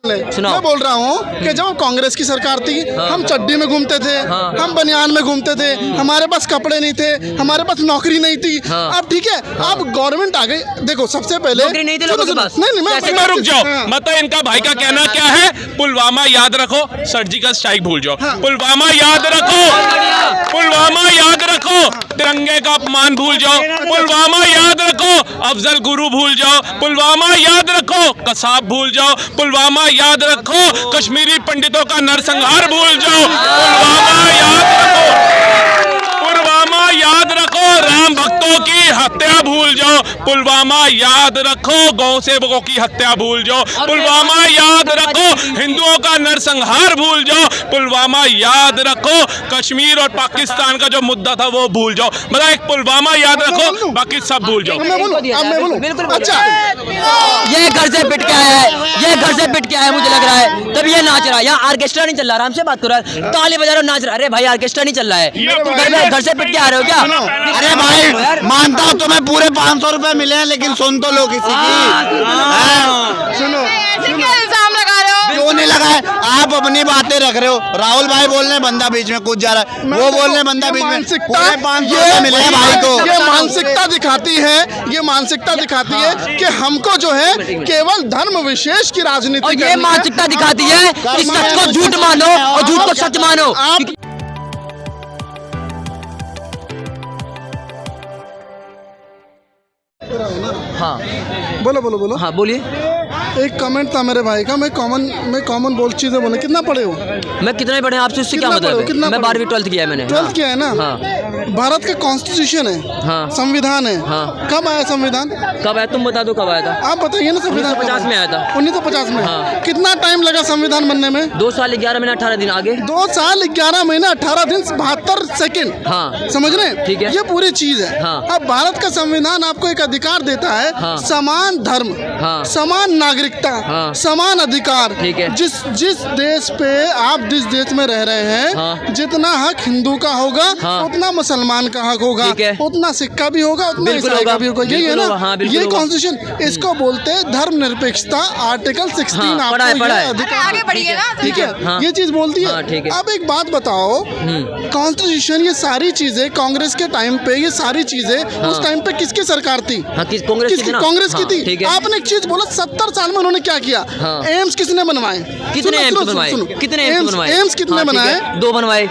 मैं बोल रहा हूँ कि जब कांग्रेस की सरकार थी हम चड्डी में घूमते थे, हम बनियान में घूमते थे, हमारे पास कपड़े नहीं थे, हमारे पास नौकरी नहीं थी। अब ठीक है, अब गवर्नमेंट आ गई। देखो सबसे पहले नौकरी नहीं थी लोगों के पास। नहीं मैं रुक जाओ, मतलब इनका भाई का कहना क्या है, पुलवामा याद रखो, सर्जिकल स्ट्राइक भूल जाओ, पुलवामा याद रखो, पुलवामा याद रखो, तिरंगे का अपमान भूल जाओ, पुलवामा याद रखो, अफजल गुरु भूल जाओ, पुलवामा याद रखो, कसाब भूल जाओ, पुलवामा याद रखो, कश्मीरी पंडितों का नरसंहार भूल जाओ, पुलवामा याद रखो, पुलवामा याद रखो, राम भक्तों की हत्या भूल जाओ, पुलवामा याद रखो, गौ सेवकों की हत्या भूल जाओ, पुलवामा याद रखो, हिंदुओं का नरसंहार भूल जाओ, पुलवामा याद रखो, कश्मीर और पाकिस्तान का जो मुद्दा था वो भूल जाओ। मतलब एक पुलवामा याद रखो, बाकी सब भूल जाओ। अच्छा, ये घर से पिट के आया है, ये घर से पिट के आया है, मुझे लग रहा है। तब ये नाच रहा है, यहाँ ऑर्केस्ट्रा नहीं चल रहा, आराम से बात कर रहा है, ताली बजा रहा नाच रहा है। अरे भाई ऑर्केस्ट्रा नहीं चल रहा है, घर से पिट के आ रहे हो क्या? अरे भाई मानता हूँ तुम्हें पूरे 500 रुपए मिले हैं, लेकिन सुन तो लो किसी की। सुनो इल्जाम लगा रहे हो, क्यों नहीं लगाए? आप अपनी बातें रख रहे हो। राहुल भाई बोल रहे बंदा बीच में कूद जा रहा है, वो बोल रहे बंदा बीच में। पूरे 500 रुपए मिले हैं भाई को। ये मानसिकता दिखाती है, ये मानसिकता दिखाती है कि हमको जो है केवल धर्म विशेष की राजनीति और ये करनी है। मानसिकता दिखाती है कि सच को झूठ मानो और झूठ को सच मानो। आप हाँ बोलो। हाँ बोलिए। एक कमेंट था मेरे भाई का, मैं कॉमन बोल चीजें बोले। कितना पढ़े हो? मैं कितने पढ़े आपसे उससे क्या कितना मतलब पढ़े हो? है? कितना मैं पढ़े? 12वीं 12th किया है मैंने। 12th किया है ना? हाँ। भारत का कॉन्स्टिट्यूशन है, हाँ। संविधान है। हाँ। कब आया संविधान? कब आया तुम बता दो, कब आया था? आप बताइए ना। संविधान 1950 में आया था। 1950 में। हाँ। कितना टाइम लगा संविधान बनने में? 2 साल 11 महीने 18 दिन आगे। 2 साल 11 महीना 18 दिन 72 सेकंड। हाँ। समझ रहे हैं? ठीक है। ये पूरी चीज है। हाँ। अब भारत का संविधान आपको एक अधिकार देता है, हाँ। समान धर्म, हाँ। समान नागरिकता, हाँ। समान अधिकार। ठीक है। जिस देश पे आप जिस देश में रह रहे हैं, हाँ। जितना हक हिंदू का होगा, हाँ। उतना मुसलमान का हक होगा, ठीक है। उतना सिख का भी होगा, उतना बिल्कुल ईसाई का होगा। भी होगा। यही है बिल्कुल ना? होगा, हाँ, बिल्कुल ये होगा। कॉन्स्टिट्यूशन, इसको बोलते हैं धर्मनिरपेक्षता। आर्टिकल 16 हाँ, पढ़ा है, आपको पढ़ा ये है। अधिकार। आगे बढ़िए ना। ठीक है, हाँ। ये चीज बोलती है। हाँ, ठीक है। अब एक बात बताओ, कॉन्स्टिट्यूशन, ये सारी चीजें कांग्रेस के टाइम पे, ये सारी चीजें उस टाइम पे किसकी सरकार थी? हाँ, कांग्रेस की थी ना? कांग्रेस की हाँ, थी। ठीक है। आपने एक चीज बोला, 70 साल में उन्होंने क्या किया? हाँ। एम्स किसने बनवाए? कितने एम्स बनवाए? कितने एम्स बनवाए? एम्स कितने हाँ, ठीक बनाए? है। 2 बनवाए।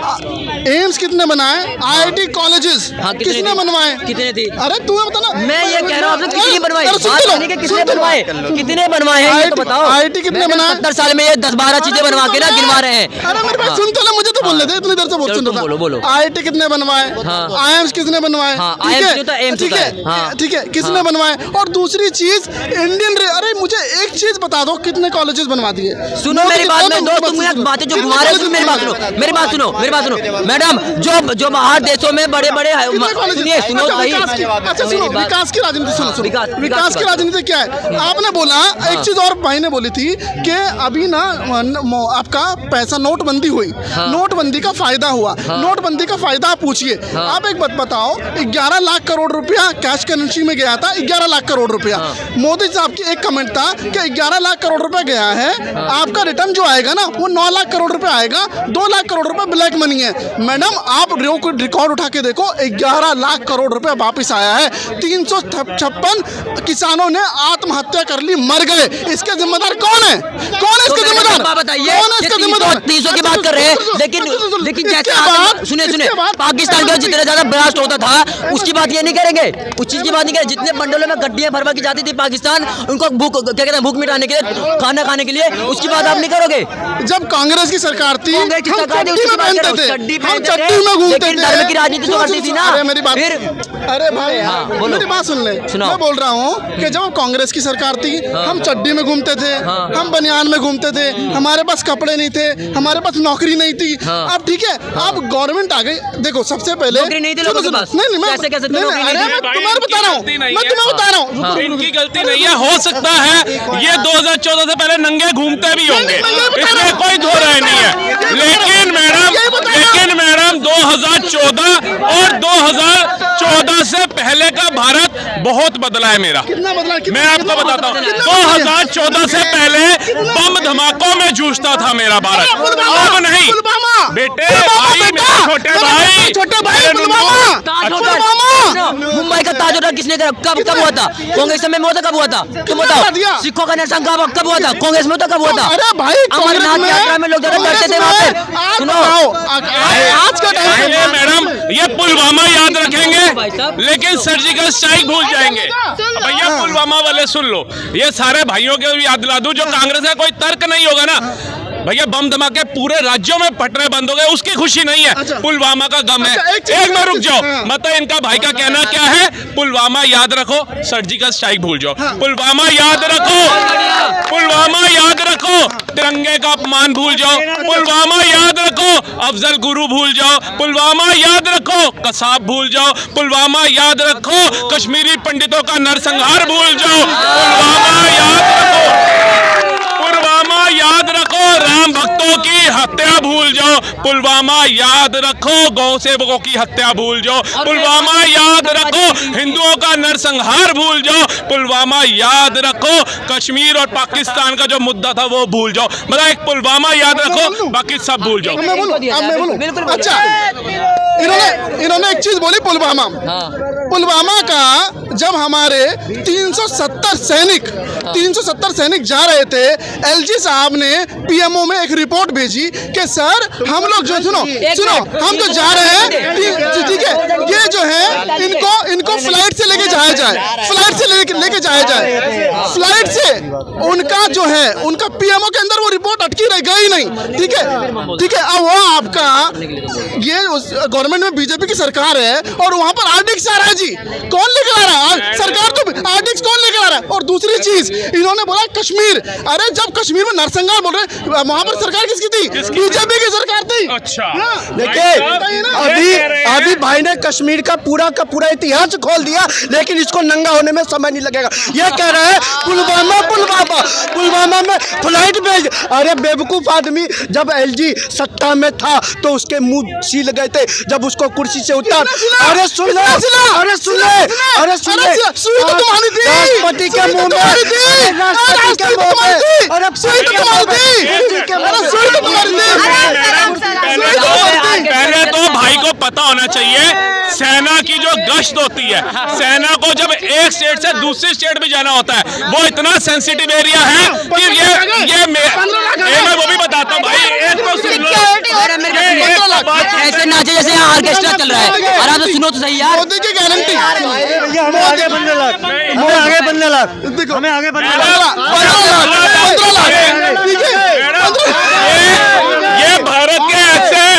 एम्स कितने बनाए? IIT कॉलेजेस हाँ, किसने बनवाए? कितने थी? अरे तू बता ना। मैं ये कह रहा हूँ आपसे कितने बनवाए? अरे सुन बात तो लो, करने के सुन कितने तो लो। बनवाए? कितने बनवाए हैं ये तो बताओ। IIT कितने मैंने बनाए? 70 साल में ये 10-12 चीजें बनवा के ना गिनवा रहे हैं। अरे मेरे भाई हाँ। सुन तो ले, मुझे तो बोलने दे, इतनी देर से चलो, सुन तुम रहा था। बोलो। IIT कितने बनवाए? हाँ। IIMS किसने बनवाए? हाँ, ठीक IIMS है? जो था, एम्स ठीक होता है, है। हाँ। ठीक है, किसने हाँ। बनवाए? और दूसरी चीज अरे मुझे एक चीज बता दो, कितने कॉलेजेस बनवा दिए? सुनो मेरी बात में, दो तुम यहाँ बातें जो घुमा रहे हो, मेरी बात सुनो, मेरी बात सुनो। मैडम, जो बाहर देशों में बड़े-बड़े सुनिए, सुनो सही। अच्छा सुनो, विकास की राजनीति सुनो। विकास की राजनीति क्या है? आपने बोला, एक चीज और भाई ने बोली थी कि अभी ना आपका पैसा नोटबंदी हुई, नोटबंदी का फायदा हुआ। नोटबंदी का फायदा आप पूछिए। आप एक बात बताओ, 11 लाख करोड़ रुपया कैश करेंसी में गया था, 11 लाख करोड़ रुपया। मोदी साहब की एक कमेंट था कि 11 लाख करोड़ रुपया गया है, आपका रिटर्न जो आएगा ना वो 9 लाख करोड़ रुपया आएगा, 2 लाख करोड़ रुपया ब्लैक मनी है। मैडम आप रिकॉर्ड उठा के देखो, 11 लाख करोड़ रुपया वापिस आया है। 356 किसानों ने आत्महत्या कर ली, मर गए। इसके जिम्मेदार कौन है? कौन है इसके जिम्मेदार? बताइए। 300 की बात कर रहे हैं, लेकिन सुनिए, पाकिस्तान का जितना ज्यादा ब्लास्ट होता था उसकी बात ये नहीं करेंगे, उस चीज की बात नहीं करेंगे। जितने बंडलों में गड्डियां भरवा की जाती थी पाकिस्तान, उनको भूख मिटाने के लिए, खाना खाने के लिए, उसकी बात आप नहीं करोगे। जब कांग्रेस की सरकार थी, हम चड्डी में पहनते थे, हम चड्डी में घूमते थे। धर्म की राजनीति तो करती थी ना। अरे मेरी बात, अरे भाई बोलो। मेरी बात सुन ले। मैं बोल रहा हूँ कि जब कांग्रेस की सरकार थी, हम चड्डी में घूमते थे, हम बनियान में घूमते थे, हमारे पास कपड़े नहीं थे, हमारे पास नौकरी नहीं थी। अब ठीक है, अब गवर्नमेंट आ गई। देखो सबसे पहले नौकरी नहीं थी लोगों के पास। नहीं मैं कैसे तुम्हें बता रहा हूँ, मैं तुम्हें बता रहा हूँ। इनकी गलती नहीं है, हो सकता है ये 2014 से पहले नंगे घूमते भी होंगे, इसमें कोई दो राय नहीं है। लेकिन मैडम 2014 और 2014 से पहले का भारत बहुत बदला है मेरा। कितना बदला? मैं आपको बताता हूँ, 2014 से पहले बम धमाकों में जूझता था मेरा भारत, अब नहीं बेटे, भाई मेरे छोटे भाई, मुंबई का ताज होटल किसने करा? कब हुआ था? कांग्रेस में हुआ था? कब हुआ था? तुम बताओ। सिखों का निशान कब हुआ था? कांग्रेस में तो कब हुआ था? अरे भाई, अमरनाथ यात्रा में लोग ज्यादा डरते थे वहां पे। सुनो, आज का टाइम मैडम, ये पुलवामा याद रखेंगे लेकिन सर्जिकल स्ट्राइक भूल जाएंगे। भैया पुलवामा वाले सुन लो, ये सारे भाइयों के भी याद दिला दूं, जो कांग्रेस का कोई तर्क नहीं होगा ना भैया, बम धमाके पूरे राज्यों में फटने बंद हो गए, उसकी खुशी नहीं है, पुलवामा का गम है। एक बार रुक जाओ, मतलब इनका भाई का कहना क्या है, पुलवामा याद रखो, सर्जिकल स्ट्राइक भूल जाओ। पुलवामा याद रखो, पुलवामा याद रखो, तिरंगे का अपमान भूल जाओ। पुलवामा याद रखो, अफजल गुरु भूल जाओ। पुलवामा याद रखो, कसाब भूल जाओ। पुलवामा याद रखो, कश्मीरी पंडितों का नरसंहार भूल जाओ। पुलवामा याद रखो, पुलवामा याद रखो, राम भक्तों की हत्या भूल जाओ। पुलवामा याद रखो, गौ सेवकों की हत्या भूल जाओ। पुलवामा याद रखो, हिंदुओं का नरसंहार भूल जाओ। पुलवामा याद रखो, कश्मीर और पाकिस्तान का जो मुद्दा था वो भूल जाओ। मतलब एक पुलवामा याद रखो, बाकी सब भूल जाओ। मैं बोलूं? अच्छा, इन्होंने एक चीज बोली, पुलवामा। पुलवामा का जब हमारे 370 सैनिक जा रहे थे, एलजी साहब ने पीएमओ में एक रिपोर्ट भेजी कि सर हम लोग जो सुनो हम तो जा रहे हैं, ठीक है, ये जो है इनको फ्लाइट से लेके जाया जाए, फ्लाइट से लेके जाया जाए, फ्लाइट से उनका जो है, उनका पीएमओ के अंदर वो रिपोर्ट अटकी रह गई नहीं, ठीक है। अब वो आपका ये गवर्नमेंट में बीजेपी की सरकार है और वहां पर आरडीएक्स आ रहा है जी, कौन लेकर आ रहा है? सरकार तो आरडीएक्स कौन लेकर आ रहा है? और दूसरी चीज इन्होंने बोला कश्मीर, अरे जब कश्मीर में नरसंहार बोल रहे, वहां पर सरकार किसकी थी? बीजेपी की सरकार थी। अच्छा, देखिए, अभी भाई ने कश्मीर का पूरा इतिहास खोल दिया, लेकिन इसको नंगा होने में समय नहीं लगेगा। ये कह रहे हैं पुलवामा में फ्लाइट भेज। अरे बेवकूफ आदमी, जब एलजी सत्ता में था तो उसके मुंह सील गए थे जब उसको कुर्सी से उतार। अरे सुन ले, राष्ट्रपति के मुंह में, पहले तो भाई को पता होना चाहिए, सेना की जो गश्त होती है, सेना को जब एक स्टेट से दूसरी स्टेट में जाना होता है, वो इतना सेंसिटिव एरिया है कि मैं वो भी बताता हूँ भाई, एक तो सुन लो, ऐसे नाचे जैसे यहाँ ऑर्केस्ट्रा चल रहा है, आराम से सुनो तो सही यार। मोदी की गारंटी, हमें आगे बढ़ने लग, हमें आगे बढ़ने लग। ये भारत के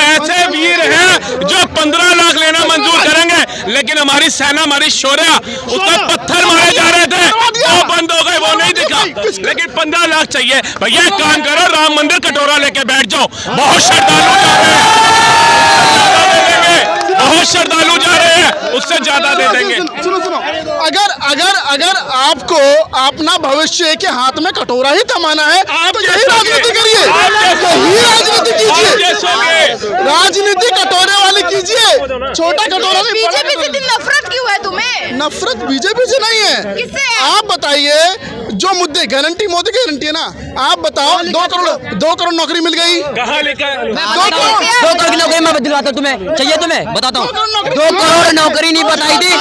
ऐसे वीर हैं जो 15 लाख लेना मंजूर करेंगे, लेकिन हमारी सेना, हमारी शौर्य, उसका पत्थर मारे जा रहे थे, वो बंद हो गए, वो नहीं दिखा, लेकिन 15 लाख चाहिए। भैया एक काम करो, राम मंदिर कटोरा लेके बैठ जाओ, बहुत श्रद्धालु जा रहे हैं, बहुत श्रद्धालु जा रहे हैं, उससे ज्यादा दे देंगे। सुनो, अगर आपको अपना भविष्य के हाथ में कटोरा ही थमाना है तो यही राजनीति करिए, यही राजनीति कीजिए, राजनीति कटोरे वाली कीजिए, छोटा कटोरा नहीं। बीजेपी से इतनी नफरत क्यों है तुम्हें? नफरत बीजेपी से नहीं है। किससे है? आप बताइए, जो मुद्दे गारंटी, मोदी की गारंटी है ना, आप बताओ, 2 करोड़ नौकरी मिल गई, कहाँ लिखा है? 2 करोड़ की नौकरी मैं दिलवाता हूँ, तुम्हें चाहिए? तुम्हें बताता हूँ, 2 करोड़ नौकरी नहीं बताई थी,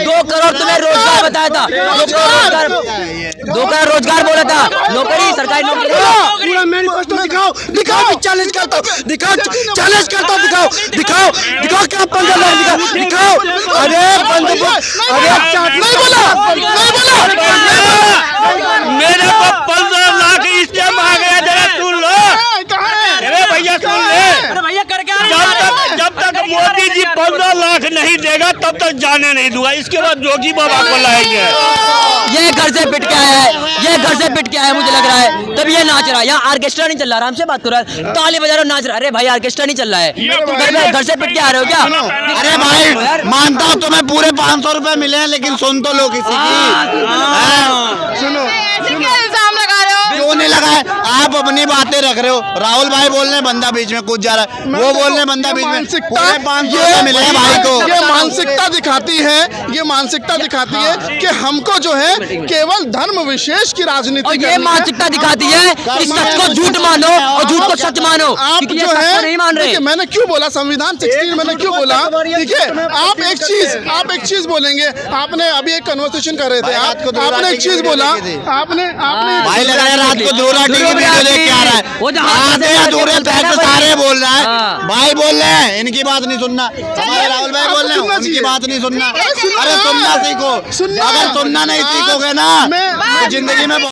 2 करोड़ तुम्हें रोजगार बताया था, 2 करोड़ रोजगार बोला था, नौकरी, सरकारी नौकरी। पूरा मैनिफेस्टो दिखाओ, चैलेंज करता हूँ, दिखाओ क्या 15 लाख दिखाओ। अरे नहीं बोला, मेरे को 15 लाख स्टेम आ गया, जरा सुन लो। अरे भैया सुन ले, जब तक मोदी जी 15 लाख नहीं देगा तब तक जाने नहीं दूंगा, इसके बाद जोगी बाबा को लाएंगे। ये घर से पिट के आया है, मुझे लग रहा है, तब ये नाच रहा है। यहाँ ऑर्केस्ट्रा नहीं चल रहा, आराम से बात करो, ताली बजा रहे हो, नाच रहा। अरे भाई ऑर्केस्ट्रा नहीं चल रहा है, घर से पिट के आ रहे हो क्या? अरे भाई मानता हूँ तुम्हें पूरे 500 रुपए मिले हैं, लेकिन सुन तो लो किसी की। सुनो, ऐसे क्या इल्जाम लगा रहे हो? क्यों नहीं लगा है? आप अपनी बातें रख रहे हो, राहुल भाई बोल रहे हैं बंदा बीच में कूद जा रहा है, वो बोल रहे हैं बंदा बीच में, पूरे 500 रुपए मिले हैं भाई को। ये मानसिकता दिखाती है, ये मानसिकता दिखाती है कि हमको जो है केवल धर्म विशेष की राजनीति और ये करनी है। मानसिकता दिखाती है कि सच को झूठ मानो और झूठ को सच मानो, आप क्योंकि ये जो सच को है नहीं मान रहे। देखिए, मैंने क्यों बोला संविधान 16 मैंने क्यों बोला, ठीक है? आप एक चीज बोलेंगे, आपने अभी एक कन्वर्सेशन कर रहे थे, आपने एक चीज बोला, आपने भाई लग रहा है रात को दूरा टीवी वीडियो देख के आ रहा वो है, जो हाथ आधे से अधूरे बोलता है फैक्ट ना सारे बोल रहा है, हाँ। भाई बोल रहे हैं इनकी बात नहीं सुनना, हमारे राहुल भाई बोल रहे हैं उनकी बात नहीं सुनना। अरे सुनना सीखो, अगर सुनना नहीं सीखोगे ना तो जिंदगी में